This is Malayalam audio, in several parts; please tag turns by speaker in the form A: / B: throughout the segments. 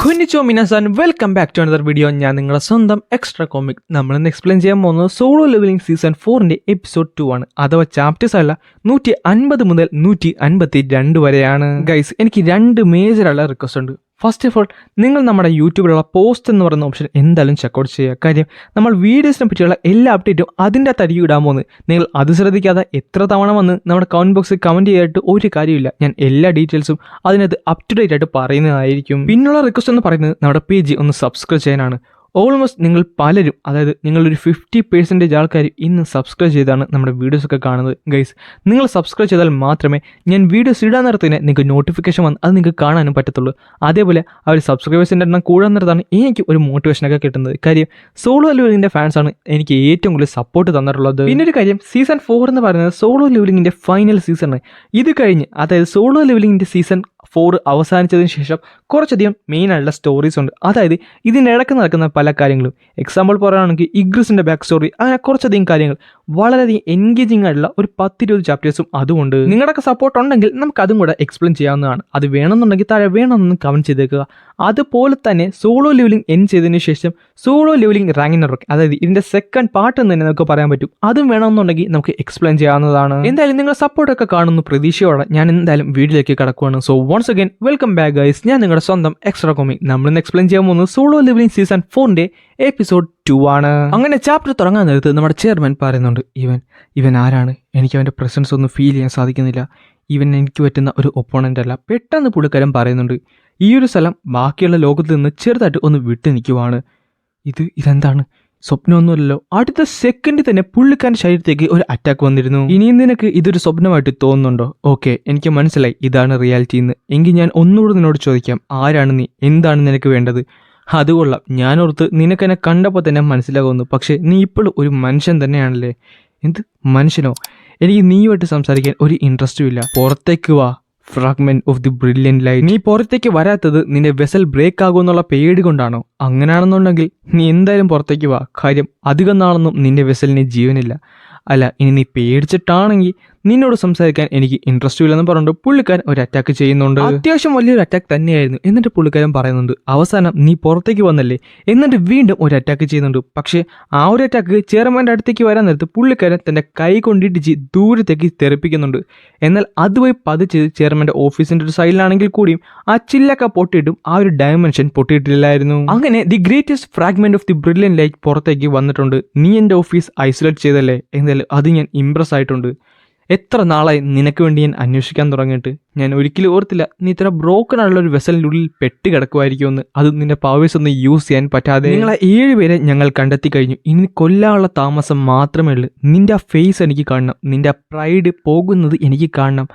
A: കുഞ്ഞിച്ചോ മിനാസാൻ welcome back to another video. ഞാൻ നിങ്ങളുടെ സ്വന്തം എക്സ്ട്രാ കോമിക്. നമ്മളിന്ന് എക്സ്പ്ലെയിൻ ചെയ്യാൻ പോകുന്നത് സോളോ ലെവലിംഗ് സീസൺ 4 എപ്പിസോഡ് 2 ആണ്. അഥവാ ചാപ്റ്റേഴ്സ് അല്ല, 150 മുതൽ 152 വരെയാണ്. ഗൈസ്, എനിക്ക് 2 മേജറുള്ള റിക്വസ്റ്റ് ഉണ്ട്. ഫസ്റ്റ് ഓഫ് ഓൾ, നിങ്ങൾ നമ്മുടെ യൂട്യൂബിലുള്ള പോസ്റ്റ് എന്ന് പറയുന്ന ഓപ്ഷൻ എന്തായാലും ചെക്കൗട്ട് ചെയ്യുക. കാര്യം നമ്മൾ വീഡിയോസിനെ പറ്റിയുള്ള എല്ലാ അപ്ഡേറ്റും അതിൻ്റെ അകത്തായിരിക്കും ഇടാൻ പോകുന്നത്. നിങ്ങൾ അത് ശ്രദ്ധിക്കാതെ എത്ര തവണ വന്ന് നമ്മുടെ കമൻറ്റ് ബോക്സിൽ കമൻറ്റ് ചെയ്യാനായിട്ട് ഒരു കാര്യമില്ല. ഞാൻ എല്ലാ ഡീറ്റെയിൽസും അതിനകത്ത് അപ് ടു ഡേറ്റ് ആയിട്ട് പറയുന്നതായിരിക്കും. പിന്നുള്ള റിക്വസ്റ്റ് എന്ന് പറയുന്നത് നമ്മുടെ പേജ് ഒന്ന് സബ്സ്ക്രൈബ് ചെയ്യാനാണ്. ഓൾമോസ്റ്റ് നിങ്ങൾ പലരും, അതായത് നിങ്ങളൊരു 50% ആൾക്കാർ ഇന്ന് സബ്സ്ക്രൈബ് ചെയ്താണ് നമ്മുടെ വീഡിയോസൊക്കെ കാണുന്നത്. ഗൈസ്, നിങ്ങൾ സബ്സ്ക്രൈബ് ചെയ്താൽ മാത്രമേ ഞാൻ വീഡിയോസ് ഇടാൻ നേരത്തിന് നിങ്ങൾക്ക് നോട്ടിഫിക്കേഷൻ വന്ന് അത് നിങ്ങൾക്ക് കാണാനും പറ്റത്തുള്ളൂ. അതേപോലെ അവർ സബ്സ്ക്രൈബേഴ്സിൻ്റെ എണ്ണം കൂടാൻ നേരത്താണ് എനിക്ക് ഒരു മോട്ടിവേഷനൊക്കെ കിട്ടുന്നത്. കാര്യം സോളോ ലെവലിങ്ങിൻ്റെ ഫാൻസാണ് എനിക്ക് ഏറ്റവും കൂടുതൽ സപ്പോർട്ട് തന്നിട്ടുള്ളത്. പിന്നെ ഒരു കാര്യം, സീസൺ 4 എന്ന് പറയുന്നത് സോളോ ലെവലിങ്ങിൻ്റെ ഫൈനൽ സീസണാണ്. ഇത് കഴിഞ്ഞ്, അതായത് സോളോ ലെവലിങ്ങിൻ്റെ സീസൺ 4 അവസാനിച്ചതിന് ശേഷം കുറച്ചധികം മെയിൻ ആയിട്ടുള്ള സ്റ്റോറീസ് ഉണ്ട്. അതായത് ഇതിനിടയ്ക്ക് നടക്കുന്ന പല കാര്യങ്ങളും, എക്സാമ്പിൾ പറയുകയാണെങ്കിൽ ഇഗ്രിസിൻ്റെ ബാക്ക് സ്റ്റോറി, അങ്ങനെ കുറച്ചധികം കാര്യങ്ങൾ വളരെയധികം എൻഗേജിങ് ആയിട്ടുള്ള ഒരു 10-20 ചാപ്റ്റേഴ്സും അതുകൊണ്ട് നിങ്ങളുടെയൊക്കെ സപ്പോർട്ട് ഉണ്ടെങ്കിൽ നമുക്ക് അതും കൂടെ എക്സ്പ്ലെയിൻ ചെയ്യാവുന്നതാണ്. അത് വേണമെന്നുണ്ടെങ്കിൽ താഴെ വേണമെന്ന് കമൻറ്റ് ചെയ്തേക്കുക. അതുപോലെ തന്നെ സോളോ ലെവലിംഗ് എൻഡ് ചെയ്തതിന് ശേഷം സോളോ ലെവലിംഗ് റാഗ്നറോക്ക്, അതായത് ഇതിൻ്റെ സെക്കൻഡ് പാർട്ട് എന്ന് തന്നെ നമുക്ക് പറയാൻ പറ്റും. അതും വേണമെന്നുണ്ടെങ്കിൽ നമുക്ക് എക്സ്പ്ലെയിൻ ചെയ്യാവുന്നതാണ്. എന്തായാലും നിങ്ങൾ സപ്പോർട്ടൊക്കെ കാണുന്ന പ്രതീക്ഷയോടെ ഞാൻ എന്തായാലും വീഡിയോയിലേക്ക് കടക്കുവാണ്. So once again welcome back guys. ഞാൻ നിങ്ങളുടെ സ്വന്തം എക്സ്ട്രാ കോമിക്. നമ്മളിന്ന് എക്സ്പ്ലെയിൻ ചെയ്യാൻ പോകുന്നത് സോളോ ലെവലിംഗ് സീസൺ 4 എപ്പിസോഡ് 2 ആണ്. അങ്ങനെ ചാപ്റ്റർ തുടങ്ങാൻ നേരത്ത് നമ്മുടെ ചെയർമാൻ പറയുന്നുണ്ട്, ഇവൻ ആരാണ്? എനിക്ക് അവൻ്റെ പ്രസൻസ് ഒന്നും ഫീൽ ചെയ്യാൻ സാധിക്കുന്നില്ല. ഇവൻ എനിക്ക് പറ്റുന്ന ഒരു ഒപ്പോണൻ്റ് അല്ല. പെട്ടെന്ന് പുള്ളിക്കാരൻ പറയുന്നുണ്ട്, ഈ ഒരു സ്ഥലം ബാക്കിയുള്ള ലോകത്തിൽ നിന്ന് ചെറുതായിട്ട് ഒന്ന് വിട്ടു നിൽക്കുവാണ്. ഇതെന്താണ്? സ്വപ്നമൊന്നുമല്ലല്ലോ. അടുത്ത സെക്കൻഡിൽ തന്നെ പുള്ളിക്കാരൻ്റെ ശരീരത്തേക്ക് ഒരു അറ്റാക്ക് വന്നിരുന്നു. ഇനിയും നിനക്ക് ഇതൊരു സ്വപ്നമായിട്ട് തോന്നുന്നുണ്ടോ? ഓക്കെ, എനിക്ക് മനസ്സിലായി ഇതാണ് റിയാലിറ്റി എന്ന്. എങ്കിൽ ഞാൻ ഒന്നുകൂടെ നിന്നോട് ചോദിക്കാം, ആരാണ് നീ? എന്താണ് നിനക്ക് വേണ്ടത്? അതുകൊള്ളാം, ഞാനോർത്ത് നിനക്കെന്നെ കണ്ടപ്പോൾ തന്നെ മനസ്സിലാകുന്നു. പക്ഷേ നീ ഇപ്പോഴും ഒരു മനുഷ്യൻ തന്നെയാണല്ലേ. എന്ത് മനുഷ്യനോ? എനിക്ക് നീയുമായിട്ട് സംസാരിക്കാൻ ഒരു ഇൻട്രസ്റ്റും ഇല്ല. പുറത്തേക്ക് വാ, fragment of the brilliant light. നീ പുറത്തേക്ക് വരാത്തത് നിന്റെ വെസൽ ബ്രേക്ക് ആകുമെന്നുള്ള പേടി കൊണ്ടാണോ? അങ്ങനെയാണെന്നുണ്ടെങ്കിൽ നീ എന്തായാലും പുറത്തേക്ക് വാ. കാര്യം അധികം നാളൊന്നും നിന്റെ വെസലിന് ജീവനില്ല. അല്ല, ഇനി നീ പേടിച്ചിട്ടാണെങ്കിൽ നിന്നോട് സംസാരിക്കാൻ എനിക്ക് ഇൻട്രസ്റ്റ് ഇല്ലെന്ന് പറഞ്ഞിട്ട് പുള്ളിക്കാരൻ ഒരു അറ്റാക്ക് ചെയ്യുന്നുണ്ട്. അത്യാവശ്യം വലിയൊരു അറ്റാക്ക് തന്നെയായിരുന്നു. എന്നിട്ട് പുള്ളിക്കാരൻ പറയുന്നുണ്ട്, അവസാനം നീ പുറത്തേക്ക് വന്നല്ലേ. എന്നിട്ട് വീണ്ടും ഒരു അറ്റാക്ക് ചെയ്യുന്നുണ്ട്. പക്ഷേ ആ ഒരു അറ്റാക്ക് ചെയർമാൻ്റെ അടുത്തേക്ക് വരാൻ നേരത്ത് പുള്ളിക്കാരൻ തൻ്റെ കൈ കൊണ്ടിടിച്ച് ദൂരത്തേക്ക് തെറിപ്പിക്കുന്നുണ്ട്. എന്നാൽ അതുപോയി പതിച്ച് ചെയർമാൻ്റെ ഓഫീസിൻ്റെ ഒരു സൈഡിലാണെങ്കിൽ കൂടിയും ആ ചില്ലൊക്കെ പൊട്ടിയിട്ടും ആ ഒരു ഡയമെൻഷൻ പൊട്ടിയിട്ടില്ലായിരുന്നു. അങ്ങനെ the greatest fragment of the brilliant light പുറത്തേക്ക് വന്നിട്ടുണ്ട്. നീ എൻ്റെ ഓഫീസ് ഐസൊലേറ്റ് ചെയ്തല്ലേ. എന്തായാലും അത് ഞാൻ ഇംപ്രസ് ആയിട്ടുണ്ട്. എത്ര നാളായി നിനക്ക് വേണ്ടി ഞാൻ അന്വേഷിക്കാൻ തുടങ്ങിയിട്ട്. ഞാൻ ഒരിക്കലും ഓർത്തില്ല നീ ഇത്ര ബ്രോക്കൺ ആയിട്ടുള്ള ഒരു വെസലിൻ്റെ ഉള്ളിൽ പെട്ട് കിടക്കുമായിരിക്കുമെന്ന്. അത് നിന്റെ പവേഴ്സ് ഒന്നും യൂസ് ചെയ്യാൻ പറ്റാതെ നിങ്ങളെ 7 പേരെ ഞങ്ങൾ കണ്ടെത്തി കഴിഞ്ഞു. ഇനി കൊല്ലാനുള്ള താമസം മാത്രമേ ഉള്ളൂ. നിന്റെ ആ ഫേസ് എനിക്ക് കാണണം. നിന്റെ ആ പ്രൈഡ് പോകുന്നത് എനിക്ക് കാണണം.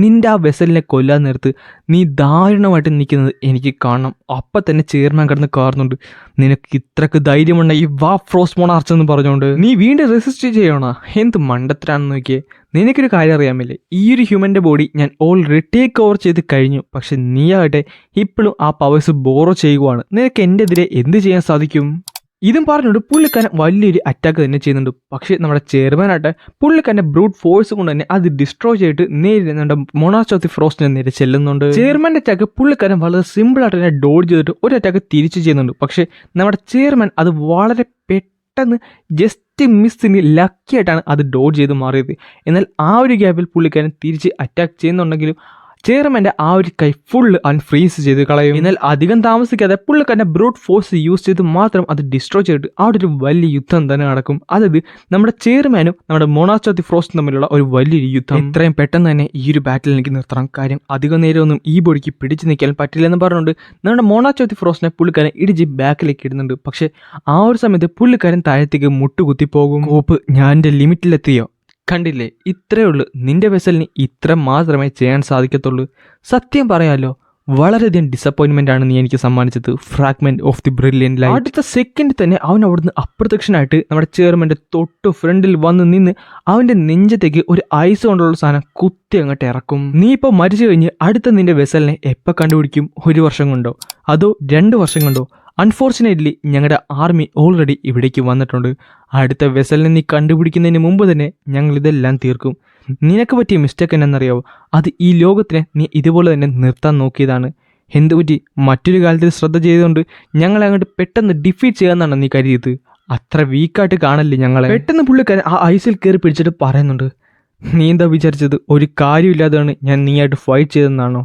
A: നിന്റെ ആ വെസലിനെ കൊല്ലാൻ നേരത്ത് നീ ദാരുണമായിട്ട് നിൽക്കുന്നത് എനിക്ക് കാണണം. അപ്പം തന്നെ ചെയർമാൻ കിടന്ന് കാറുന്നുണ്ട്. നിനക്ക് ഇത്രക്ക് ധൈര്യമുണ്ടെങ്കിൽ വാ ഫ്രോസ്റ്റ് മോണാർച്ച് എന്ന് പറഞ്ഞുകൊണ്ട് നീ വീണ്ടും റെസിസ്റ്റ് ചെയ്യണോ? എന്ത് മണ്ടത്തിലാണെന്ന് നോക്കിയേ. നിനക്കൊരു കാര്യം അറിയാമല്ലേ, ഈ ഒരു ഹ്യൂമൻ്റെ ബോഡി ഞാൻ ഓൾറെഡി ടേക്ക് ഓവർ ചെയ്ത് കഴിഞ്ഞു. പക്ഷെ നീയാകട്ടെ ഇപ്പോഴും ആ പവേഴ്സ് ബോറോ ചെയ്യുവാണ്. നിനക്ക് എൻ്റെ എതിരെ എന്ത് ചെയ്യാൻ സാധിക്കും? ഇതും പറഞ്ഞുകൊണ്ട് പുള്ളിക്കാരൻ വലിയൊരു അറ്റാക്ക് തന്നെ ചെയ്യുന്നുണ്ട്. പക്ഷേ നമ്മുടെ ചെയർമാനായിട്ട് പുള്ളിക്കാരൻ്റെ ബ്രൂട്ട് ഫോഴ്സ് കൊണ്ട് തന്നെ അത് ഡിസ്ട്രോയ് ചെയ്തിട്ട് നേരെ നമ്മുടെ മൊണാർച്ച് ഓഫ് ദി ഫ്രോസ്റ്റിനെ നേരെ ചെല്ലുന്നുണ്ട്. ചെയർമാൻ്റെ അറ്റാക്ക് പുള്ളിക്കാരൻ വളരെ സിമ്പിളായിട്ട് തന്നെ ഡോഡ് ചെയ്തിട്ട് ഒരു അറ്റാക്ക് തിരിച്ചു ചെയ്യുന്നുണ്ട്. പക്ഷേ നമ്മുടെ ചെയർമാൻ അത് വളരെ പെട്ടെന്ന് ജസ്റ്റ് മിസ്സിന് ലക്കിയായിട്ടാണ് അത് ഡോഡ് ചെയ്ത് മാറിയത്. എന്നാൽ ആ ഒരു ഗ്യാപ്പിൽ പുള്ളിക്കാരൻ തിരിച്ച് അറ്റാക്ക് ചെയ്യുന്നുണ്ടെങ്കിലും ചെയർമാൻ്റെ ആ ഒരു കൈ ഫുള്ള് അൺഫ്രീസ് ചെയ്ത് കളയും. എന്നാൽ അധികം താമസിക്കാതെ പുള്ളിക്കാരൻ്റെ ബ്രൂട്ട് ഫോഴ്സ് യൂസ് ചെയ്ത് മാത്രം അത് ഡിസ്ട്രോയ് ചെയ്തിട്ട് അവിടെ ഒരു വലിയ യുദ്ധം തന്നെ നടക്കും. അതായത് നമ്മുടെ ചെയർമാനും നമ്മുടെ മൊണാർച്ച് ഓഫ് ദി ഫ്രോസ്റ്റ് തമ്മിലുള്ള ഒരു വലിയൊരു യുദ്ധം. ഇത്രയും പെട്ടെന്ന് തന്നെ ഈ ഒരു ബാറ്റിൽ എനിക്ക് നിർത്തണം. കാര്യം അധികം നേരമൊന്നും ഈ ബോഡിക്ക് പിടിച്ചു നിൽക്കാൻ പറ്റില്ലെന്ന് പറഞ്ഞുകൊണ്ട് നമ്മുടെ മൊണാർച്ച് ഓഫ് ദി ഫ്രോസ്റ്റിനെ പുള്ളിക്കാരൻ ഇടിച്ച് ബാക്കിലേക്ക് ഇടുന്നുണ്ട്. പക്ഷേ ആ ഒരു സമയത്ത് പുള്ളിക്കാരൻ താഴത്തേക്ക് മുട്ടുകുത്തി പോകും. കോപ്പ്, ഞാൻ എൻ്റെ ലിമിറ്റിലെത്തിയോ? കണ്ടില്ലേ, ഇത്രയേ ഉള്ളൂ. നിന്റെ വെസലിന് ഇത്ര മാത്രമേ ചെയ്യാൻ സാധിക്കത്തുള്ളൂ. സത്യം പറയാലോ, വളരെയധികം ഡിസപ്പോയിൻമെൻ്റ് ആണ് നീ എനിക്ക് സമ്മാനിച്ചത്, fragment of the brilliant light. അടുത്ത സെക്കൻഡ് തന്നെ അവൻ അവിടുന്ന് അപ്രത്യക്ഷനായിട്ട് നമ്മുടെ ചെയർമാൻ്റെ തൊട്ട് ഫ്രണ്ടിൽ വന്ന് നിന്ന് അവൻ്റെ നെഞ്ചത്തേക്ക് ഒരു ഐസ് കൊണ്ടുള്ള സാധനം കുത്തി അങ്ങോട്ട് ഇറക്കും. നീ ഇപ്പോൾ മരിച്ചു കഴിഞ്ഞ് അടുത്ത നിന്റെ വെസലിനെ എപ്പോൾ കണ്ടുപിടിക്കും? 1 വർഷം കൊണ്ടോ അതോ 2 വർഷം കൊണ്ടോ? അൺഫോർച്ചുനേറ്റ്ലി ഞങ്ങളുടെ ആർമി ഓൾറെഡി ഇവിടേക്ക് വന്നിട്ടുണ്ട്. അടുത്ത വെസലിനെ നീ കണ്ടുപിടിക്കുന്നതിന് മുമ്പ് തന്നെ ഞങ്ങൾ ഇതെല്ലാം തീർക്കും. നിനക്ക് പറ്റിയ മിസ്റ്റേക്ക് എന്നറിയാവോ? അത് ഈ ലോകത്തിനെ നീ ഇതുപോലെ തന്നെ നിർത്താൻ നോക്കിയതാണ്. എന്ത് പറ്റി? മറ്റൊരു കാലത്തിൽ ശ്രദ്ധ ചെയ്തുകൊണ്ട് ഞങ്ങളെ അങ്ങോട്ട് പെട്ടെന്ന് ഡിഫീറ്റ് ചെയ്യാമെന്നാണ് നീ കരുതിയത്? അത്ര വീക്കായിട്ട് കാണല്ലേ ഞങ്ങളെ? പെട്ടെന്ന് പുള്ളിക്കാരൻ ആ ഐസിൽ കയറി പിടിച്ചിട്ട് പറയുന്നുണ്ട്, നീ എന്താ വിചാരിച്ചത് ഒരു കാര്യമില്ലാതെയാണ് ഞാൻ നീയായിട്ട് ഫൈറ്റ് ചെയ്തതെന്നാണോ?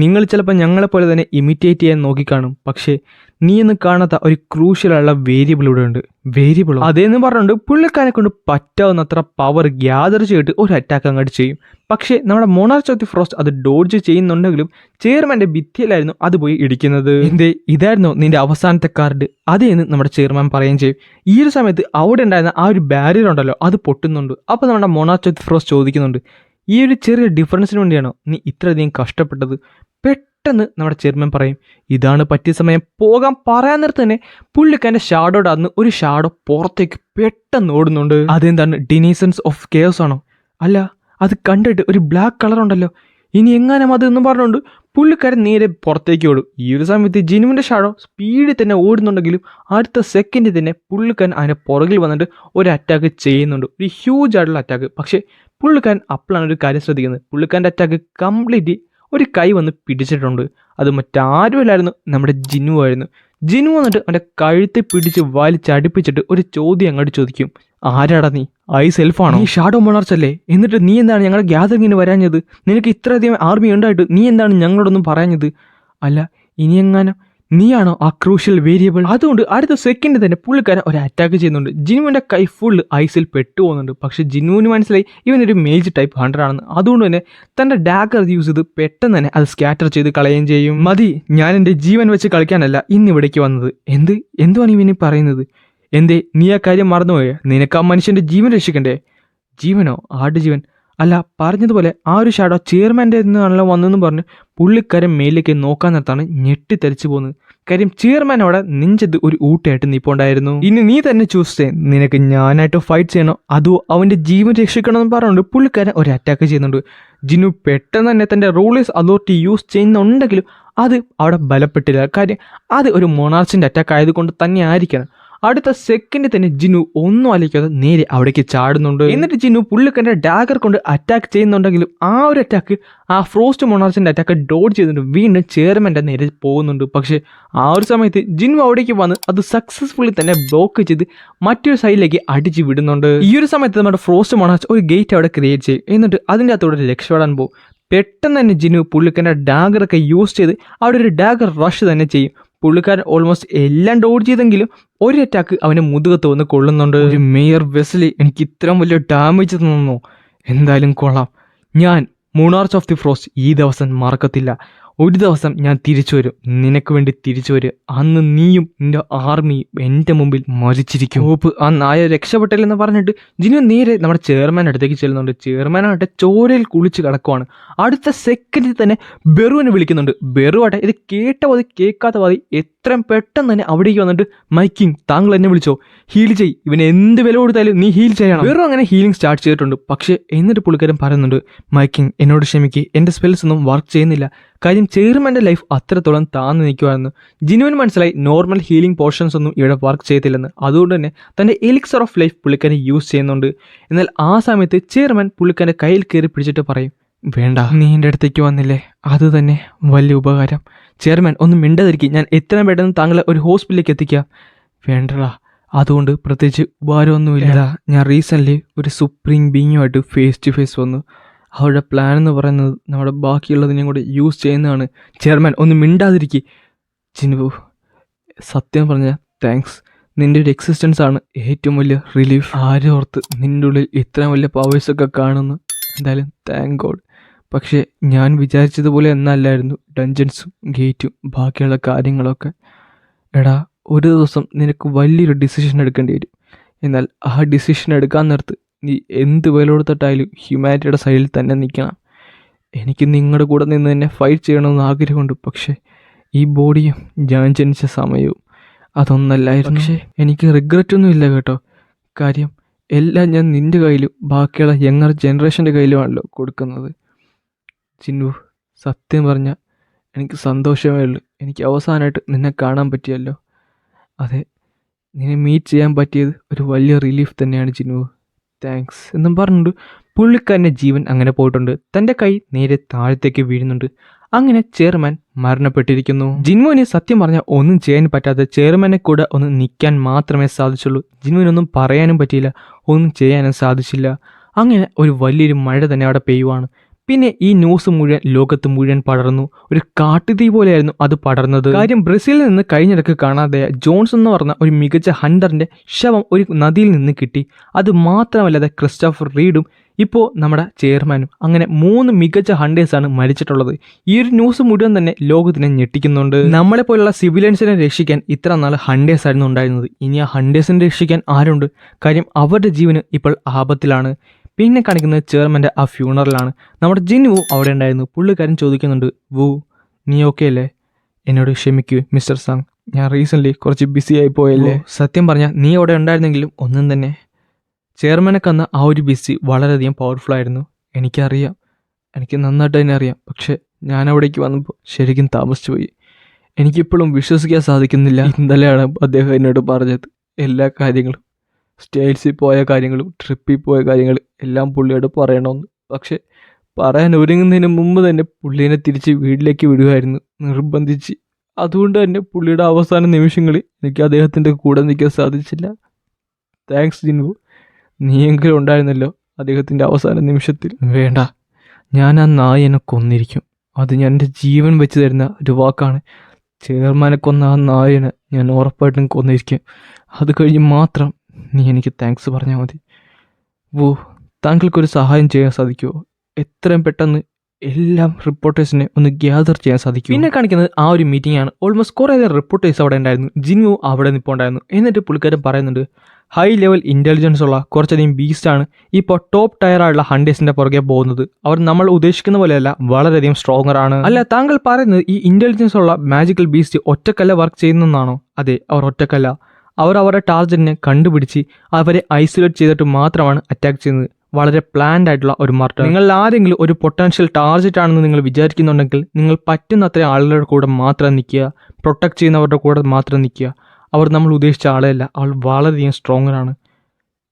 A: നിങ്ങൾ ചിലപ്പോൾ ഞങ്ങളെപ്പോലെ തന്നെ ഇമിറ്റേറ്റ് ചെയ്യാൻ നോക്കിക്കാണും, പക്ഷേ നീ എന്ന് കാണാത്ത ഒരു ക്രൂഷ്യലുള്ള വേരിയബിൾ ഇവിടെ ഉണ്ട്. വേരിയബിളോ? അതേന്ന് പറഞ്ഞുകൊണ്ട് പുള്ളിക്കാരെ കൊണ്ട് പറ്റാവുന്നത്ര പവർ ഗ്യാദർ ചെയ്തിട്ട് ഒരു അറ്റാക്ക് അങ്ങോട്ട് ചെയ്യും. പക്ഷേ നമ്മുടെ മൊണാർച്ച് ഓഫ് ദി ഫ്രോസ്റ്റ് അത് ഡോഡ്ജ് ചെയ്യുന്നുണ്ടെങ്കിലും ചെയർമാൻ്റെ ഭിത്തിയിലായിരുന്നു അത് പോയി ഇടിക്കുന്നത്. എന്തേ, ഇതായിരുന്നു നിന്റെ അവസാനത്തെ കാർഡ്? അതേന്ന് നമ്മുടെ ചെയർമാൻ പറയുകയും ചെയ്യും. ഈ ഒരു സമയത്ത് അവിടെ ഉണ്ടായിരുന്ന ആ ഒരു ബാരിയർ ഉണ്ടല്ലോ അത് പൊട്ടുന്നുണ്ട്. അപ്പോൾ നമ്മുടെ മൊണാർച്ച് ഓഫ് ദി ഫ്രോസ്റ്റ് ചോദിക്കുന്നുണ്ട്, ഈ ഒരു ചെറിയ ഡിഫറൻസിന് വേണ്ടിയാണോ നീ ഇത്രയധികം കഷ്ടപ്പെട്ടത്? പെട്ടെന്ന് നമ്മുടെ ചെയർമാൻ പറയും, ഇതാണ് പറ്റിയ സമയം, പോകാൻ പറയാൻ നേരത്ത് തന്നെ പുള്ളിക്കാരൻ്റെ ഷാഡോയുടെ അന്ന് ഒരു ഷാഡോ പുറത്തേക്ക് പെട്ടെന്ന് ഓടുന്നുണ്ട്. അതെന്താണ്, ഡിനീസൻസ് ഓഫ് കെയോസ് ആണോ? അല്ല, അത് കണ്ടിട്ട് ഒരു ബ്ലാക്ക് കളർ ഉണ്ടല്ലോ, ഇനി എങ്ങാനും അതെന്ന് പറഞ്ഞുകൊണ്ട് പുള്ളിക്കാരൻ നേരെ പുറത്തേക്ക് ഓടും. ഈ ഒരു സമയത്ത് ജിനുവിൻ്റെ ഷാഡോ സ്പീഡിൽ തന്നെ ഓടുന്നുണ്ടെങ്കിലും അടുത്ത സെക്കൻഡിൽ തന്നെ പുള്ളിക്കാരൻ അതിൻ്റെ പുറകിൽ വന്നിട്ട് ഒരു അറ്റാക്ക് ചെയ്യുന്നുണ്ട്, ഒരു ഹ്യൂജ് ആയിട്ടുള്ള അറ്റാക്ക്. പക്ഷേ പുള്ളിക്കാരൻ അപ്പോഴാണ് ഒരു കാര്യം ശ്രദ്ധിക്കുന്നത്, പുള്ളിക്കാരൻ്റെ അറ്റാക്ക് കംപ്ലീറ്റ് ഒരു കൈ വന്ന് പിടിച്ചിട്ടുണ്ട്. അത് മറ്റാരുമല്ലായിരുന്നു, നമ്മുടെ ജിനു ആയിരുന്നു. ജിനു വന്നിട്ട് അവൻ്റെ കഴുത്തെ പിടിച്ച് വലിച്ചടിപ്പിച്ചിട്ട് ഒരു ചോദ്യം അങ്ങോട്ട് ചോദിക്കും, ആരാടാ നീ? ഐ സെൽഫാണോ? നീ ഷാഡോ മോണാർച്ച് അല്ലേ? എന്നിട്ട് നീ എന്താണ് ഞങ്ങളുടെ ഗ്യാതറിങ്ങിന് വരാഞ്ഞത്? നിനക്ക് ഇത്രയധികം ആർമി ഉണ്ടായിട്ട് നീ എന്താണ് ഞങ്ങളോടൊന്നും പറയാഞ്ഞത്? അല്ല, ഇനി എങ്ങാനും നീയാണോ ആ ക്രൂഷ്യൽ വേരിയബിൾ? അതുകൊണ്ട് അടുത്ത സെക്കൻഡ് തന്നെ പുള്ളിക്കാരൻ ഒരു അറ്റാക്ക് ചെയ്യുന്നുണ്ട്. ജിനുവിൻ്റെ കൈ ഫുള്ള് ഐസിൽ പെട്ടു പോകുന്നുണ്ട്. പക്ഷേ ജിനുവിന് മനസ്സിലായി ഇവനൊരു മേജ് ടൈപ്പ് 100 ആണെന്ന്. അതുകൊണ്ട് തന്നെ തൻ്റെ ഡാഗർ യൂസ് ചെയ്ത് പെട്ടെന്ന് തന്നെ അത് സ്കാറ്റർ ചെയ്ത് കളയുകയും ചെയ്യും. മതി, ഞാൻ എൻ്റെ ജീവൻ വെച്ച് കളിക്കാനല്ല ഇന്നിവിടേക്ക് വന്നത്. എന്തുവാണ് ഇവന് പറയുന്നത്? എന്തേ, നീ ആ കാര്യം മറന്നുപോയോ? നിനക്ക് ആ മനുഷ്യൻ്റെ ജീവൻ രക്ഷിക്കണ്ടേ? ജീവനോ? ആട് ജീവൻ? അല്ല, പറഞ്ഞതുപോലെ ആ ഒരു ഷാഡോ ചെയർമാൻ്റെ നിന്നാണല്ലോ വന്നെന്ന് പറഞ്ഞ് പുള്ളിക്കാരൻ മേലിലേക്ക് നോക്കാൻ നേരത്താണ് ഞെട്ടിത്തെറിച്ചു പോകുന്നത്. കാര്യം ചെയർമാൻ അവിടെ നെഞ്ചത് ഒരു ഊട്ടയായിട്ട് നിൽപ്പുണ്ടായിരുന്നു. ഇനി നീ തന്നെ ചൂസ് ചെയ്യും, നിനക്ക് ഞാനായിട്ട് ഫൈറ്റ് ചെയ്യണോ അതോ അവൻ്റെ ജീവൻ രക്ഷിക്കണമെന്ന് പറഞ്ഞുകൊണ്ട് പുള്ളിക്കാരൻ ഒരു അറ്റാക്ക് ചെയ്യുന്നുണ്ട്. ജിനു പെട്ടെന്ന് തന്നെ തൻ്റെ റൂളേഴ്സ് അതോറിറ്റി യൂസ് ചെയ്യുന്നുണ്ടെങ്കിലും അത് അവിടെ ബലപ്പെട്ടില്ല. കാര്യം അത് ഒരു മൊണാർച്ചിൻ്റെ അറ്റാക്ക് ആയതുകൊണ്ട് തന്നെ ആയിരിക്കണം. അടുത്ത സെക്കൻഡിൽ തന്നെ ജിനു ഒന്നും ആലോചിക്കാതെ നേരെ അവിടേക്ക് ചാടുന്നുണ്ട്. എന്നിട്ട് ജിനു പുള്ളിക്കാരൻ്റെ ഡാഗർ കൊണ്ട് അറ്റാക്ക് ചെയ്യുന്നുണ്ടെങ്കിലും ആ ഒരു അറ്റാക്ക് ആ ഫ്രോസ്റ്റ് മൊണാർച്ചിൻ്റെ അറ്റാക്ക് ഡോഡ് ചെയ്തിട്ട് വീണ്ടും ചെയർമാൻ്റെ നേരെ പോകുന്നുണ്ട്. പക്ഷേ ആ ഒരു സമയത്ത് ജിനു അവിടേക്ക് വന്ന് അത് സക്സസ്ഫുള്ളി തന്നെ ബ്ലോക്ക് ചെയ്ത് മറ്റൊരു സൈഡിലേക്ക് അടിച്ച് വിടുന്നുണ്ട്. ഈ ഒരു സമയത്ത് നമ്മുടെ ഫ്രോസ്റ്റ് മൊണാർച്ച് ഒരു ഗേറ്റ് അവിടെ ക്രിയേറ്റ് ചെയ്യും. എന്നിട്ട് അതിൻ്റെ അകത്തോടെ രക്ഷപ്പെടാൻ പോകും. പെട്ടെന്ന് തന്നെ ജിനു പുള്ളിക്കാരൻ്റെ ഡാഗറൊക്കെ യൂസ് ചെയ്ത് അവിടെ ഒരു ഡാഗർ റഷ് തന്നെ ചെയ്യും. പുള്ളിക്കാരൻ ഓൾമോസ്റ്റ് എല്ലാം ഡോഡ് ചെയ്തെങ്കിലും ഒരു അറ്റാക്ക് അവന് മുതുകത്ത് വന്ന് കൊള്ളുന്നുണ്ട്. ഒരു മേയർ വെസ്ലി എനിക്ക് ഇത്രയും വലിയ ഡാമേജ് തന്നോ? എന്തായാലും കൊള്ളാം. ഞാൻ മൊണാർച്ച് ഓഫ് ദി ഫ്രോസ്റ്റ് ഈ ദിവസം മറക്കത്തില്ല. ഒരു ദിവസം ഞാൻ തിരിച്ചു വരും, നിനക്ക് വേണ്ടി തിരിച്ചു വരും. അന്ന് നീയും നിന്റെ ആർമിയും എൻ്റെ മുമ്പിൽ മരിച്ചിരിക്കും. ഓപ്പ് ആ നായ രക്ഷപ്പെട്ടില്ലെന്ന് പറഞ്ഞിട്ട് ജിനു നേരെ നമ്മുടെ ചെയർമാൻ അടുത്തേക്ക് ചെല്ലുന്നുണ്ട്. ചെയർമാനായിട്ട് ചോരയിൽ കുളിച്ച് കിടക്കുവാണ്. അടുത്ത സെക്കൻഡിൽ തന്നെ ബെറുവിനെ വിളിക്കുന്നുണ്ട്. ബെറുവാട്ടെ ഇത് കേട്ട മതി കേൾക്കാത്ത മതി എത്രയും പെട്ടെന്ന് തന്നെ അവിടേക്ക് വന്നിട്ട്, മൈക്കിങ് താങ്കൾ എന്നെ വിളിച്ചോ, ഹീൽ ചെയ്യ്, ഇവന് എന്ത് വില കൊടുത്താലും നീ ഹീൽ ചെയ്യണം. ബെറു അങ്ങനെ ഹീലിംഗ് സ്റ്റാർട്ട് ചെയ്തിട്ടുണ്ട്. പക്ഷേ എന്നിട്ട് പുള്ളിക്കാരൻ പറയുന്നുണ്ട്, മൈക്കിങ് എന്നോട് ക്ഷമിക്ക്, എൻ്റെ സ്പെൽസ് ഒന്നും വർക്ക് ചെയ്യുന്നില്ല. കാര്യം ചെയർമാൻ്റെ ലൈഫ് അത്രത്തോളം താന്ന് നിൽക്കുമായിരുന്നു. ജിനുവിന് മനസ്സിലായി നോർമൽ ഹീലിംഗ് പോർഷൻസ് ഒന്നും ഇവിടെ വർക്ക് ചെയ്യത്തില്ലെന്ന്. അതുകൊണ്ട് തന്നെ തൻ്റെ എലിക്സർ ഓഫ് ലൈഫ് പുള്ളിക്കാരൻ യൂസ് ചെയ്യുന്നുണ്ട്. എന്നാൽ ആ സമയത്ത് ചെയർമാൻ പുള്ളിക്കാരൻ്റെ കയ്യിൽ കയറി പിടിച്ചിട്ട് പറയും, വേണ്ട, നീ എൻ്റെ അടുത്തേക്ക് വന്നില്ലേ, അത് തന്നെ വലിയ ഉപകാരം. ചെയർമാൻ ഒന്ന് മിണ്ടാതിരിക്കും, ഞാൻ എത്രയും പെട്ടെന്ന് താങ്കളെ ഒരു ഹോസ്പിറ്റലിലേക്ക് എത്തിക്കാം. വേണ്ടടാ, അതുകൊണ്ട് പ്രത്യേകിച്ച് ഉപകാരമൊന്നുമില്ല. ഞാൻ റീസെൻ്റ്ലി ഒരു സുപ്രീം ബീങ്ങുമായിട്ട് ഫേസ് ടു ഫേസ് വന്നു. അവരുടെ പ്ലാൻ എന്ന് പറയുന്നത് നമ്മുടെ ബാക്കിയുള്ളതിനെയും കൂടെ യൂസ് ചെയ്യുന്നതാണ്. ചെയർമാൻ ഒന്ന് മിണ്ടാതിരിക്കുക. ജിനു, സത്യം പറഞ്ഞാൽ താങ്ക്സ്. നിൻ്റെ ഒരു എക്സിസ്റ്റൻസ് ആണ് ഏറ്റവും വലിയ റിലീഫ്. ആരും ഓർത്ത് നിൻ്റെ ഉള്ളിൽ ഇത്രയും വലിയ പവേഴ്സൊക്കെ കാണുന്നു. എന്തായാലും താങ്ക് ഗോഡ്. പക്ഷേ ഞാൻ വിചാരിച്ചതുപോലെ എന്നല്ലായിരുന്നു ഡഞ്ചൻസും ഗേറ്റും ബാക്കിയുള്ള കാര്യങ്ങളൊക്കെ. എടാ, ഒരു ദിവസം നിനക്ക് വലിയൊരു ഡിസിഷൻ എടുക്കേണ്ടി വരും. എന്നാൽ ആ ഡിസിഷൻ എടുക്കാൻ നേരത്ത് നീ എന്ത് വില കൊടുത്തിട്ടായാലും ഹ്യൂമാനിറ്റിയുടെ സൈഡിൽ തന്നെ നിൽക്കണം. എനിക്ക് നിങ്ങളുടെ കൂടെ നിന്ന് തന്നെ ഫൈറ്റ് ചെയ്യണമെന്ന് ആഗ്രഹമുണ്ട്. പക്ഷേ ഈ ബോഡിയും ഞാൻ ജനിച്ച സമയവും അതൊന്നല്ലായിരുന്നു. പക്ഷേ എനിക്ക് റിഗ്രറ്റൊന്നും ഇല്ല കേട്ടോ. കാര്യം എല്ലാം ഞാൻ നിൻ്റെ കയ്യിലും ബാക്കിയുള്ള യങ്ങർ ജനറേഷൻ്റെ കയ്യിലുമാണല്ലോ കൊടുക്കുന്നത്. ജിനു, സത്യം പറഞ്ഞാൽ എനിക്ക് സന്തോഷമേ ഉള്ളൂ. എനിക്ക് അവസാനമായിട്ട് നിന്നെ കാണാൻ പറ്റിയല്ലോ. അതെ, നിന്നെ മീറ്റ് ചെയ്യാൻ പറ്റിയത് ഒരു വലിയ റിലീഫ് തന്നെയാണ് ജിനു. താങ്ക്സ് എന്നും പറഞ്ഞുകൊണ്ട് പുള്ളിക്കാരൻ്റെ ജീവൻ അങ്ങനെ പോയിട്ടുണ്ട്. തൻ്റെ കൈ നേരെ താഴത്തേക്ക് വീഴുന്നുണ്ട്. അങ്ങനെ ചെയർമാൻ മരണപ്പെട്ടിരിക്കുന്നു. ജിൻവുവിന് സത്യം പറഞ്ഞാൽ ഒന്നും ചെയ്യാൻ പറ്റാതെ ചെയർമാനെ കൂടെ ഒന്ന് നിൽക്കാൻ മാത്രമേ സാധിച്ചുള്ളൂ. ജിൻവുവിനൊന്നും പറയാനും പറ്റിയില്ല, ഒന്നും ചെയ്യാനും സാധിച്ചില്ല. അങ്ങനെ ഒരു വലിയൊരു മഴ തന്നെ അവിടെ പെയ്യുവാണ്. പിന്നെ ഈ ന്യൂസ് മുഴുവൻ ലോകത്ത് മുഴുവൻ പടർന്നു. ഒരു കാട്ടുതീ പോലെയായിരുന്നു അത് പടർന്നത്. കാര്യം ബ്രസീലിൽ നിന്ന് കഴിഞ്ഞിടക്ക് കാണാതെ ജോൺസ് എന്ന് പറഞ്ഞ ഒരു മികച്ച ഹണ്ടറിന്റെ ശവം ഒരു നദിയിൽ നിന്ന് കിട്ടി. അത് മാത്രമല്ലാതെ ക്രിസ്റ്റഫർ റീഡും ഇപ്പോൾ നമ്മുടെ ചെയർമാനും, അങ്ങനെ 3 മികച്ച ഹണ്ടേഴ്സാണ് മരിച്ചിട്ടുള്ളത്. ഈ ഒരു ന്യൂസ് മുഴുവൻ തന്നെ ലോകത്തിനെ ഞെട്ടിക്കുന്നുണ്ട്. നമ്മളെ പോലുള്ള സിവിലിയൻസിനെ രക്ഷിക്കാൻ ഇത്ര നാൾ ഹണ്ടേഴ്സ് ആയിരുന്നു ഉണ്ടായിരുന്നത്. ഇനി ആ ഹണ്ടേഴ്സിനെ രക്ഷിക്കാൻ ആരുണ്ട്? കാര്യം അവരുടെ ജീവന് ഇപ്പോൾ ആപത്തിലാണ്. പിന്നെ കാണിക്കുന്നത് ചെയർമാൻ്റെ ആ ഫ്യൂണറലാണ്. നമ്മുടെ ജിൻവു അവിടെ ഉണ്ടായിരുന്നു. പുള്ളിക്കാരൻ ചോദിക്കുന്നുണ്ട്, വു നീ ഓക്കെ അല്ലേ? എന്നോട് ക്ഷമിക്കൂ മിസ്റ്റർ സാങ്, ഞാൻ റീസെൻ്റ്ലി കുറച്ച് ബിസി ആയി പോയല്ലേ. സത്യം പറഞ്ഞാൽ നീ അവിടെ ഉണ്ടായിരുന്നെങ്കിലും ഒന്നും തന്നെ. ചെയർമാനെ കന്ന ആ ഒരു ബിസി വളരെയധികം പവർഫുൾ ആയിരുന്നു. എനിക്കറിയാം, എനിക്ക് നന്നായിട്ട് തന്നെ അറിയാം. പക്ഷേ ഞാൻ അവിടേക്ക് വന്നപ്പോൾ ശരിക്കും താമസിച്ചു പോയി. എനിക്കിപ്പോഴും വിശ്വസിക്കാൻ സാധിക്കുന്നില്ല. ഇന്നലെയാണ് അദ്ദേഹം എന്നോട് പറഞ്ഞത് എല്ലാ കാര്യങ്ങളും, സ്റ്റേറ്റ്സിൽ പോയ കാര്യങ്ങളും ട്രിപ്പിൽ പോയ കാര്യങ്ങളും എല്ലാം പുള്ളിയോട് പറയണമെന്ന്. പക്ഷെ പറയാൻ ഒരുങ്ങുന്നതിന് മുമ്പ് തന്നെ പുള്ളീനെ തിരിച്ച് വീട്ടിലേക്ക് വിടുമായിരുന്നു നിർബന്ധിച്ച്. അതുകൊണ്ട് തന്നെ പുള്ളിയുടെ അവസാന നിമിഷങ്ങളിൽ എനിക്ക് അദ്ദേഹത്തിൻ്റെ കൂടെ നിൽക്കാൻ സാധിച്ചില്ല. താങ്ക്സ് ജിൻവു, നീയെങ്കിലും ഉണ്ടായിരുന്നല്ലോ അദ്ദേഹത്തിൻ്റെ അവസാന നിമിഷത്തിൽ. വേണ്ട, ഞാൻ ആ നായനെ കൊന്നിരിക്കും. അത് ഞാൻ എൻ്റെ ജീവൻ വെച്ച് തരുന്ന ഒരു വാക്കാണ്. ചെയർമാനെ കൊന്ന ആ നായനെ ഞാൻ ഉറപ്പായിട്ടും കൊന്നിരിക്കും. അത് കഴിഞ്ഞ് മാത്രം നീ എനിക്ക് താങ്ക്സ് പറഞ്ഞാൽ മതി. വോ, താങ്കൾക്കൊരു സഹായം ചെയ്യാൻ സാധിക്കുമോ? എത്രയും പെട്ടെന്ന് എല്ലാ റിപ്പോർട്ടേഴ്സിനെ ഒന്ന് ഗ്യാദർ ചെയ്യാൻ സാധിക്കും. പിന്നെ കാണിക്കുന്നത് ആ ഒരു മീറ്റിംഗ് ആണ്. ഓൾമോസ്റ്റ് കുറേ റിപ്പോർട്ടേഴ്സ് അവിടെ ഉണ്ടായിരുന്നു. ജിൻവു അവിടെ നിൽപ്പുണ്ടായിരുന്നു. എന്നിട്ട് പുള്ളിക്കാരൻ പറയുന്നുണ്ട്, ഹൈ ലെവൽ ഇൻ്റലിജൻസ് ഉള്ള കുറച്ചധികം ബീസ്റ്റാണ് ഇപ്പോൾ ടോപ്പ് ടയറായുള്ള ഹണ്ടേഴ്സിൻ്റെ പുറകെ പോകുന്നത്. അവർ നമ്മൾ ഉദ്ദേശിക്കുന്ന പോലെയല്ല, വളരെയധികം സ്ട്രോങ്ങർ ആണ്. അല്ല, താങ്കൾ പറയുന്നത് ഈ ഇൻ്റലിജൻസ് ഉള്ള മാജിക്കൽ ബീസ്റ്റ് ഒറ്റക്കല്ല വർക്ക് ചെയ്യുന്നതെന്നാണോ? അതെ, അവർ ഒറ്റക്കല്ല. അവർ അവരുടെ ടാർഗറ്റിനെ കണ്ടുപിടിച്ച് അവരെ ഐസൊലേറ്റ് ചെയ്തിട്ട് മാത്രമാണ് അറ്റാക്ക് ചെയ്യുന്നത്. വളരെ പ്ലാൻഡ് ആയിട്ടുള്ള ഒരു മർഡർ. നിങ്ങൾ ആരെങ്കിലും ഒരു പൊട്ടൻഷ്യൽ ടാർഗറ്റ് ആണെന്ന് നിങ്ങൾ വിചാരിക്കുന്നുണ്ടെങ്കിൽ നിങ്ങൾ പറ്റുന്നത്ര ആളുകളുടെ കൂടെ മാത്രം നിൽക്കുക, പ്രൊട്ടക്ട് ചെയ്യുന്നവരുടെ കൂടെ മാത്രം നിൽക്കുക. അവർ നമ്മൾ ഉദ്ദേശിച്ച ആളെയല്ല, അവൾ വളരെയധികം സ്ട്രോങ്ങറാണ്.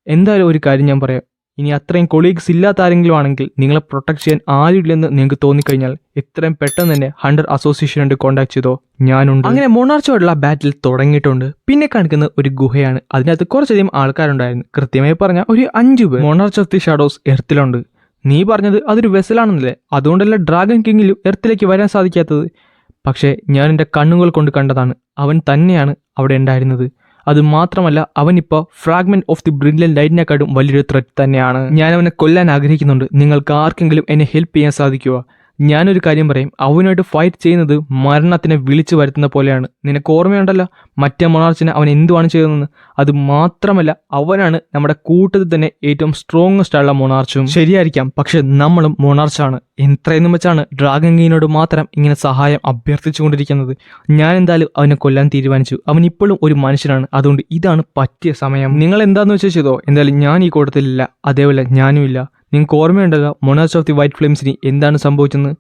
A: എന്തായാലും ഒരു കാര്യം ഞാൻ പറയാം, ഇനി അത്രയും കൊളീഗ്സ് ഇല്ലാത്ത ആരെങ്കിലും ആണെങ്കിൽ നിങ്ങളെ പ്രൊട്ടക്ട് ചെയ്യാൻ ആരുമില്ലെന്ന് നിങ്ങൾക്ക് തോന്നിക്കഴിഞ്ഞാൽ എത്രയും പെട്ടെന്ന് തന്നെ ഹണ്ടർ അസോസിയേഷനുമായിട്ട് കോൺടാക്ട് ചെയ്തോ, ഞാനുണ്ട്. അങ്ങനെ മൊണാർച്ചുമായിട്ടുള്ള ബാറ്റിൽ തുടങ്ങിയിട്ടുണ്ട്. പിന്നെ കാണിക്കുന്ന ഒരു ഗുഹയാണ്. അതിനകത്ത് കുറച്ചധികം ആൾക്കാരുണ്ടായിരുന്നു. കൃത്യമായി പറഞ്ഞാൽ ഒരു 5 പേർ. മൊണാർച്ച് ഓഫ് ദി ഷാഡോസ് എർത്തിലുണ്ട്. നീ പറഞ്ഞത് അതൊരു വെസലാണെന്നല്ലേ? അതുകൊണ്ടല്ല ഡ്രാഗൺ കിങ്ങിലും എർത്തിലേക്ക് വരാൻ സാധിക്കാത്തത്. പക്ഷേ ഞാൻ എൻ്റെ കണ്ണുകൾ കൊണ്ട് കണ്ടതാണ്. അവൻ തന്നെയാണ് അവിടെ ഉണ്ടായിരുന്നത്. അത് മാത്രമല്ല, അവനിപ്പോൾ ഫ്രാഗ്മെന്റ് ഓഫ് ദി ബ്രില്യൻ ലൈറ്റിനെക്കാളും വലിയൊരു ത്രെറ്റ് തന്നെയാണ്. ഞാൻ അവനെ കൊല്ലാൻ ആഗ്രഹിക്കുന്നുണ്ട്. നിങ്ങൾക്ക് ആർക്കെങ്കിലും എന്നെ ഹെൽപ്പ് ചെയ്യാൻ സാധിക്കുമോ? ഞാനൊരു കാര്യം പറയും, അവനുമായിട്ട് ഫൈറ്റ് ചെയ്യുന്നത് മരണത്തിനെ വിളിച്ചു വരുത്തുന്ന പോലെയാണ്. നിനക്ക് ഓർമ്മയുണ്ടല്ലോ മറ്റേ മൊണാർച്ചിനെ അവൻ എന്തുവാണ് ചെയ്തതെന്ന്? അത് മാത്രമല്ല, അവനാണ് നമ്മുടെ കൂട്ടത്തിൽ തന്നെ ഏറ്റവും സ്ട്രോങ്ങസ്റ്റ് ആയുള്ള മൊണാർച്ചും. ശരിയായിരിക്കാം, പക്ഷെ നമ്മളും മൊണാർച്ചാണ്. എത്രയെന്നും വെച്ചാണ് ഡ്രാഗൺ കിങ്ങിനോട് മാത്രം ഇങ്ങനെ സഹായം അഭ്യർത്ഥിച്ചുകൊണ്ടിരിക്കുന്നത്. ഞാൻ എന്തായാലും അവനെ കൊല്ലാൻ തീരുമാനിച്ചു. അവൻ ഇപ്പോഴും ഒരു മനുഷ്യനാണ്. അതുകൊണ്ട് ഇതാണ് പറ്റിയ സമയം. നിങ്ങൾ എന്താണെന്ന് വെച്ചാൽ ചെയ്തോ. എന്തായാലും ഞാൻ ഈ കൂട്ടത്തിലില്ല, അതേപോലെ ഞാനും ഇല്ല. നിങ്ങൾക്ക് ഓർമ്മയുണ്ടല്ലോ മൊണാർച്ച് ഓഫ് ദി വൈറ്റ് ഫ്ലെയിംസിന് എന്താണ് സംഭവിച്ചെന്ന്?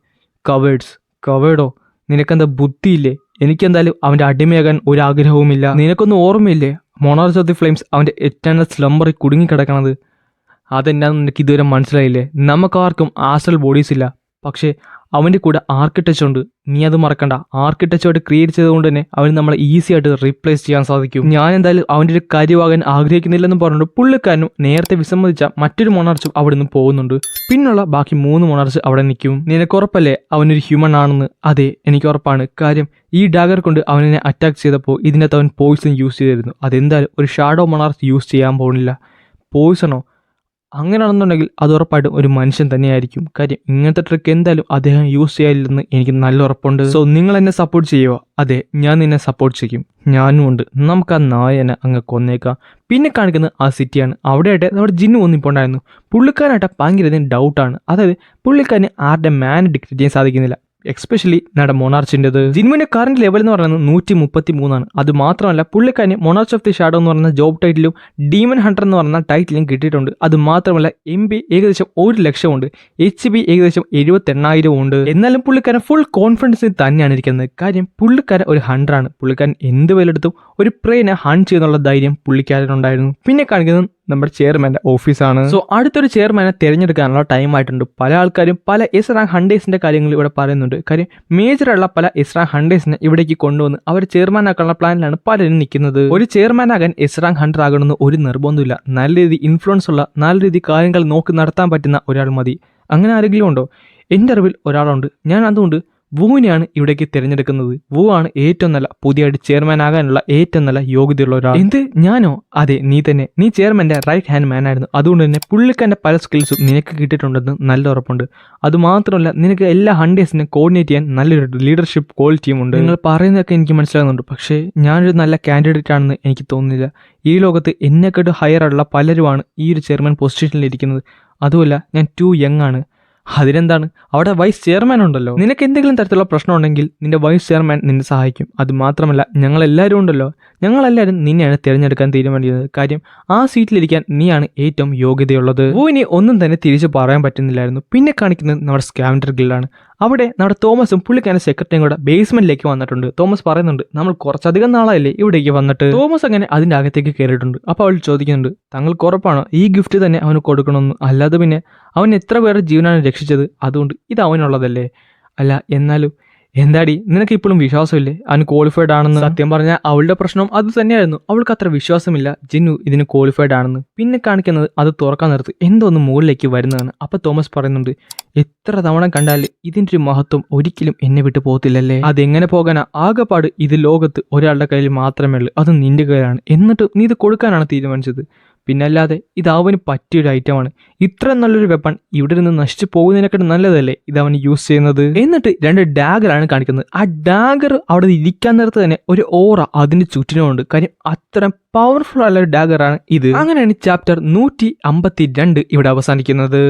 A: കവേഡോ, നിനക്കെന്താ ബുദ്ധിയില്ലേ? എനിക്കെന്തായാലും അവൻ്റെ അടിമയാകാൻ ഒരാഗ്രഹവുമില്ല. നിനക്കൊന്നും ഓർമ്മയില്ലേ മൊണാർച്ച് ഓഫ് ദി ഫ്ലെയിംസ് അവൻ്റെ എറ്റേണൽ സ്ലംബറിൽ കുടുങ്ങിക്കിടക്കണത്? അതെന്നാന്ന് നിനക്ക് ഇതുവരെ മനസ്സിലായില്ലേ? നമുക്കാർക്കും ആസ്ട്രൽ ബോഡീസ് ഇല്ല, പക്ഷേ അവൻ്റെ കൂടെ ആർക്കിടെക്ചർ ഉണ്ട്. നീ അത് മറക്കണ്ട. ആർക്കിടെക്ചറായിട്ട് ക്രിയേറ്റ് ചെയ്തുകൊണ്ട് തന്നെ അവന് നമ്മളെ ഈസി ആയിട്ട് റീപ്ലേസ് ചെയ്യാൻ സാധിക്കും. ഞാൻ എന്തായാലും അവൻ്റെ ഒരു കാര്യമാകാൻ ആഗ്രഹിക്കുന്നില്ലെന്ന് പറഞ്ഞിട്ട് പുള്ളിക്കാരനും നേരത്തെ വിസമ്മതിച്ച മറ്റൊരു മൊണാർച്ചും അവിടെ നിന്ന് പോകുന്നുണ്ട്. പിന്നുള്ള ബാക്കി 3 മൊണാർച്ച് അവിടെ നിൽക്കും. നിനക്ക് ഉറപ്പല്ലേ അവനൊരു ഹ്യൂമൻ ആണെന്ന്? അതെ, എനിക്ക് ഉറപ്പാണ്. കാര്യം ഈ ഡാഗർ കൊണ്ട് അവനെ അറ്റാക്ക് ചെയ്തപ്പോൾ ഇതിനകത്ത് അവൻ പോയിസൺ യൂസ് ചെയ്തിരുന്നു. അതെന്തായാലും ഒരു ഷാഡോ മൊണാർച്ച് യൂസ് ചെയ്യാൻ പോകുന്നില്ല. പോയിസണോ? അങ്ങനെയാണെന്നുണ്ടെങ്കിൽ അത് ഉറപ്പായിട്ടും ഒരു മനുഷ്യൻ തന്നെയായിരിക്കും. കാര്യം ഇങ്ങനത്തെ ട്രിക്ക് എന്തായാലും അദ്ദേഹം യൂസ് ചെയ്യാനില്ലെന്ന് എനിക്ക് നല്ല ഉറപ്പുണ്ട്. സോ നിങ്ങൾ എന്നെ സപ്പോർട്ട് ചെയ്യുമോ? അതെ, ഞാൻ നിന്നെ സപ്പോർട്ട് ചെയ്യും. ഞാനും ഉണ്ട്. നമുക്ക് ആ നായനെ അങ്ങ് കൊന്നേക്കാം. പിന്നെ കാണിക്കുന്നത് ആ സിറ്റിയാണ്. അവിടെയായിട്ട് നമ്മുടെ ജിന്നു ഒന്നിപ്പോണ്ടായിരുന്നു. പുള്ളിക്കാരനായിട്ട് ഭയങ്കര ഡൗട്ടാണ്. അതായത് പുള്ളിക്കാരന് ആരുടെ മാൻ ഡിക്റ്റേറ്റ് ചെയ്യാൻ സാധിക്കുന്നില്ല, എക്സ്പെഷ്യലി നമ്മുടെ മൊണാർച്ചിൻ്റെത്. ജിൻമുവിൻ്റെ കറന്റ് ലെവൽ എന്ന് പറയുന്നത് 133. അത് മാത്രമല്ല, പുള്ളിക്കാരന് മൊണാർച്ച് ഓഫ് ദി ഷാഡോ എന്ന് പറയുന്ന ജോബ് ടൈറ്റിലും ഡീമൺ ഹണ്ടർ എന്ന് പറയുന്ന ടൈറ്റിലും കിട്ടിയിട്ടുണ്ട്. അത് മാത്രമല്ല, MP ഏകദേശം 1,00,000 ഉണ്ട്. HP ഏകദേശം 78,000 ഉണ്ട്. എന്നാലും പുള്ളിക്കാരൻ ഫുൾ കോൺഫിഡൻസിൽ തന്നെയാണ് ഇരിക്കുന്നത്. കാര്യം പുള്ളിക്കാരൻ ഒരു ഹണ്ടറാണ്. പുള്ളിക്കാരൻ എന്ത് വിലയെടുത്തും ഒരു പ്രേനെ ഹണ്ട് ചെയ്യുന്നുള്ള ധൈര്യം പുള്ളിക്കാരനുണ്ടായിരുന്നു. പിന്നെ കാണിക്കുന്നത് നമ്മുടെ ചെയർമാൻ്റെ ഓഫീസാണ്. സോ അടുത്തൊരു ചെയർമാനെ തിരഞ്ഞെടുക്കാനുള്ള ടൈം ആയിട്ടുണ്ട്. പല ആൾക്കാരും പല എസ് റാങ്ക് ഹണ്ടേഴ്സിൻ്റെ കാര്യങ്ങൾ ഇവിടെ പറയുന്നുണ്ട്. കാര്യം മേജറുള്ള പല എസ് റാങ്ക് ഹണ്ടേഴ്സിനെ ഇവിടേക്ക് കൊണ്ടുവന്ന് അവർ ചെയർമാനാക്കാനുള്ള പ്ലാനിലാണ് പലരും നിൽക്കുന്നത്. ഒരു ചെയർമാനാകാൻ എസ് റാങ്ക് ഹണ്ടർ ആകണമെന്ന് ഒരു നിർബന്ധമില്ല. നല്ല രീതി ഇൻഫ്ലുവൻസ് ഉള്ള നല്ല രീതി കാര്യങ്ങൾ നോക്കി നടത്താൻ പറ്റുന്ന ഒരാൾ മതി. അങ്ങനെ ആരെങ്കിലും ഉണ്ടോ? എൻ്റെ അറിവിൽ ഒരാളുണ്ട്. ഞാൻ അതുകൊണ്ട് വുവിനെയാണ് ഇവിടേക്ക് തിരഞ്ഞെടുക്കുന്നത്. വു ആണ് ഏറ്റവും നല്ല പുതിയതായിട്ട് ചെയർമാൻ ആകാനുള്ള ഏറ്റവും നല്ല യോഗ്യതയുള്ള ഒരാൾ. എന്ത്, ഞാനോ? അതെ, നീ തന്നെ. നീ ചെയർമാൻ്റെ റൈറ്റ് ഹാൻഡ് മാൻ ആയിരുന്നു. അതുകൊണ്ട് തന്നെ പുള്ളിക്കാരൻ്റെ പല സ്കിൽസും നിനക്ക് കിട്ടിയിട്ടുണ്ടെന്ന് നല്ല ഉറപ്പുണ്ട്. അതുമാത്രമല്ല നിനക്ക് എല്ലാ ഹണ്ടേഴ്സിനും കോർഡിനേറ്റ് ചെയ്യാൻ നല്ലൊരു ലീഡർഷിപ്പ് ക്വാളിറ്റിയും ഉണ്ട്. നിങ്ങൾ പറയുന്നതൊക്കെ എനിക്ക് മനസ്സിലാകുന്നുണ്ട്. പക്ഷേ ഞാനൊരു നല്ല കാൻഡിഡേറ്റ് ആണെന്ന് എനിക്ക് തോന്നുന്നില്ല. ഈ ലോകത്ത് എന്നെക്കാട്ട് ഹയർ ഉള്ള പലരുമാണ് ഈ ഒരു ചെയർമാൻ പൊസിഷനിൽ ഇരിക്കുന്നത്. അതുമല്ല ഞാൻ ടു യങ് ആണ്. അതിനെന്താണ്, അവിടെ വൈസ് ചെയർമാൻ ഉണ്ടല്ലോ. നിനക്ക് എന്തെങ്കിലും തരത്തിലുള്ള പ്രശ്നം ഉണ്ടെങ്കിൽ നിന്റെ വൈസ് ചെയർമാൻ നിന്നെ സഹായിക്കും. അത് മാത്രമല്ല ഞങ്ങളെല്ലാവരും ഉണ്ടല്ലോ, ഞങ്ങളെല്ലാവരും നിന്നെയാണ് തിരഞ്ഞെടുക്കാൻ തീരുമാനിക്കുന്നത്. കാര്യം ആ സീറ്റിലിരിക്കാൻ നീയാണ് ഏറ്റവും യോഗ്യതയുള്ളത്. ഇനി ഒന്നും തന്നെ തിരിച്ചു പറയാൻ പറ്റുന്നില്ലായിരുന്നു. പിന്നെ കാണിക്കുന്നത് നമ്മുടെ സ്കാവൻഡർ ഗിൽഡാണ്. അവിടെ നമ്മുടെ തോമസും പുള്ളിക്കാരൻ്റെ സെക്രട്ടറിയും കൂടെ ബേസ്മെന്റിലേക്ക് വന്നിട്ടുണ്ട്. തോമസ് പറയുന്നുണ്ട്, നമ്മൾ കുറച്ചധികം നാളായില്ലേ ഇവിടേക്ക് വന്നിട്ട്. തോമസ് അങ്ങനെ അതിൻ്റെ അകത്തേക്ക് കയറിയിട്ടുണ്ട്. അപ്പോൾ അവൾ ചോദിക്കുന്നുണ്ട്, താങ്കൾക്ക് ഉറപ്പാണോ ഈ ഗിഫ്റ്റ് തന്നെ അവന് കൊടുക്കണമെന്ന്? അല്ലാതെ പിന്നെ അവൻ എത്ര പേരുടെ ജീവനാണ് രക്ഷിച്ചത്, അതുകൊണ്ട് ഇത് അവനുള്ളതല്ലേ? അല്ല എന്നാലും എന്താടി നിനക്ക് ഇപ്പോഴും വിശ്വാസമില്ലേ അവൻ ക്വാളിഫൈഡ് ആണെന്ന്? സത്യം പറഞ്ഞാൽ അവളുടെ പ്രശ്നം അത് തന്നെയായിരുന്നു. അവൾക്ക് അത്ര വിശ്വാസമില്ല ജിന്നു ഇതിന് ക്വാളിഫൈഡ് ആണെന്ന്. പിന്നെ കാണിക്കുന്നത് അത് തുറക്കാൻ നിർത്തി എന്തോന്ന് മുകളിലേക്ക് വരുന്നതാണ്. അപ്പോൾ തോമസ് പറയുന്നുണ്ട്, എത്ര തവണ കണ്ടാൽ ഇതിൻ്റെ ഒരു മഹത്വം ഒരിക്കലും എന്നെ വിട്ടു പോകത്തില്ലല്ലേ? അതെങ്ങനെ പോകാനാ? ആകെപ്പാട് ഇത് ലോകത്ത് ഒരാളുടെ കയ്യിൽ മാത്രമേ ഉള്ളൂ, അത് നിന്റെ കയ്യിലാണ്. എന്നിട്ട് നീ ഇത് കൊടുക്കാനാണ് തീരുമാനിച്ചത്. പിന്നല്ലാതെ ഇത് അവന് പറ്റിയൊരു ഐറ്റമാണ്. ഇത്ര നല്ലൊരു വെപ്പൺ ഇവിടെ നിന്ന് നശിച്ചു പോകുന്നതിനെക്കാട്ടും നല്ലതല്ലേ ഇത് അവന് യൂസ് ചെയ്യുന്നത്? എന്നിട്ട് 2 ഡാഗറാണ് കാണിക്കുന്നത്. ആ ഡാഗർ അവിടെ ഇരിക്കാൻ നേരത്ത് തന്നെ ഒരു ഓറ അതിന് ചുറ്റിനുമുണ്ട്. കാര്യം അത്രയും പവർഫുൾ ആയ ഒരു ഡാഗറാണ് ഇത്. അങ്ങനെയാണ് ചാപ്റ്റർ 152 ഇവിടെ അവസാനിക്കുന്നത്.